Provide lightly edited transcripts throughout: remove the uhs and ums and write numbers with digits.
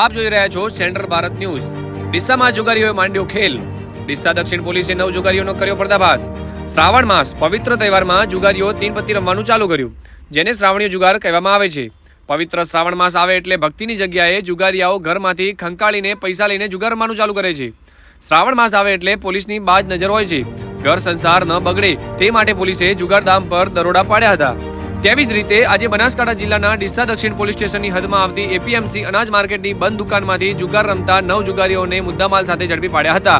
આપ જોઈ રહ્યા છો સેન્ટ્રલ ભારત ન્યૂઝ। ડીસામાં જુગારીઓએ માંડ્યો ખેલ। ડીસા દક્ષિણ પોલીસે 9 જુગારીઓનો કર્યો પર્દાફાશ। શ્રાવણ માસ પવિત્ર તહેવારમાં જુગારીઓ તીનપત્તી રમવાનું ચાલુ કર્યું, જેને શ્રાવણીય જુગાર કહેવામાં આવે છે। પવિત્ર શ્રાવણ માસ આવે એટલે ભક્તિની જગ્યાએ જુગારીયાઓ ઘરમાંથી ખંકાળીને પૈસા લઈને જુગાર રમવાનું ચાલુ કરે છે। શ્રાવણ માસ આવે એટલે પોલીસની બાજ નજર હોય છે। ઘર સંસાર ન બગડે તે માટે પોલીસે જુગારધામ પર દરોડા પાડ્યા હતા। તેવી જ રીતે આજે બનાસકાંઠા જિલ્લાના ડીસા દક્ષિણ પોલીસ સ્ટેશનની હદમાં આવતી એપીએમસી અનાજ માર્કેટની બંધ દુકાનમાંથી જુગાર રમતા 9 જુગારીઓને મુદ્દામાલ સાથે ઝડપી પાડ્યા હતા।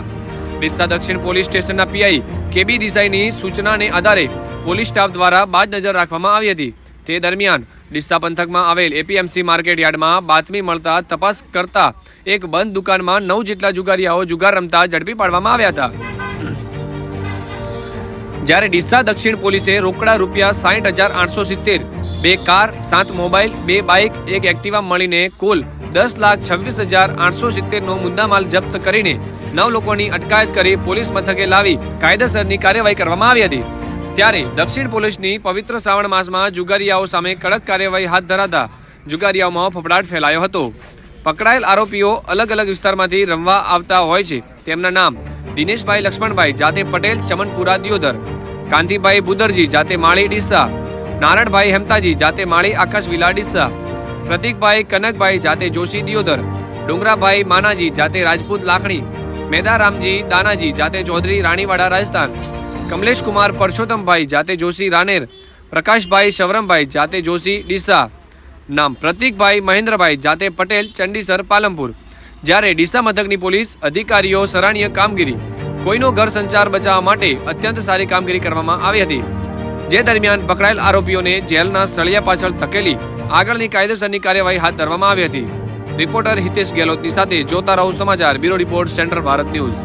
ડીસા દક્ષિણ પોલીસ સ્ટેશનના પીઆઈ કેબી દેસાઈની સૂચનાને આધારે પોલીસ સ્ટાફ દ્વારા બાજ નજર રાખવામાં આવી હતી। તે દરમિયાન ડીસા પંથકમાં આવેલ એપીએમસી માર્કેટ યાર્ડમાં બાતમી મળતા તપાસ કરતા એક બંધ દુકાનમાં 9 જેટલા જુગારીયાઓ જુગાર રમતા ઝડપી પાડવામાં આવ્યા હતા। જ્યારે ડીસા દક્ષિણ પોલીસે રોકડા રૂપિયા 60,870, 2 કાર, 7 મોબાઈલ, 2 બાઇક, 1 એક્ટિવા મળીને કુલ 10,26,870 નો મુદ્દામાલ જપ્ત કરીને 9 લોકોની અટકાયત કરી પોલીસ મથકે લાવી કાયદેસરની કાર્યવાહી કરવામાં આવી હતી। ત્યારે દક્ષિણ પોલીસની પવિત્ર શ્રાવણ માસમાં જુગારીયાઓ સામે કડક કાર્યવાહી હાથ ધરાતા જુગારીયાઓમાં ફફડાટ ફેલાયો હતો। પકડાયેલ આરોપીઓ અલગ અલગ વિસ્તારમાંથી રમવા આવતા હોય છે। તેમના નામ દિનેશભાઈ લક્ષ્મણભાઈ જાતે પટેલ ચમનપુરા દિયોદર, કાંતિભાઈ બુદરજી જાતે માળી ડીસા, નારણભાઈ હેમતાજી જાતે માળી આકાશ વિલા ડીસા, પ્રતિકભાઈ કનકભાઈ જાતે જોશી દિયોદર, ડુંગરાભાઈ માનાજી જાતે રાજપૂત લાખણી, મેદારામજી દાનાજી જાતે ચૌધરી રાણીવાડા રાજસ્થાન, કમલેશ કુમાર પરસોત્તમભાઈ જાતે જોશી રાનેર, પ્રકાશભાઈ શવરમભાઈ જાતે જોશી ડીસા, નામ પ્રતિકભાઈ મહેન્દ્રભાઈ જાતે પટેલ ચંડીસર પાલનપુર। જ્યારે ડીસા મથકની પોલીસ અધિકારીઓ સરાહનીય કામગીરી, કોઈનો ઘર સંસાર બચાવવા માટે અત્યંત સારી કામગીરી કરવામાં આવી હતી। જે દરમિયાન પકડાયેલ આરોપીઓને જેલના સળિયા પાછળ ધકેલી આગળની કાયદેસરની કાર્યવાહી હાથ ધરવામાં આવી હતી। રિપોર્ટર હિતેશ ગેહલોતની સાથે જોતા રહો સમાચાર bureau report central Bharat news.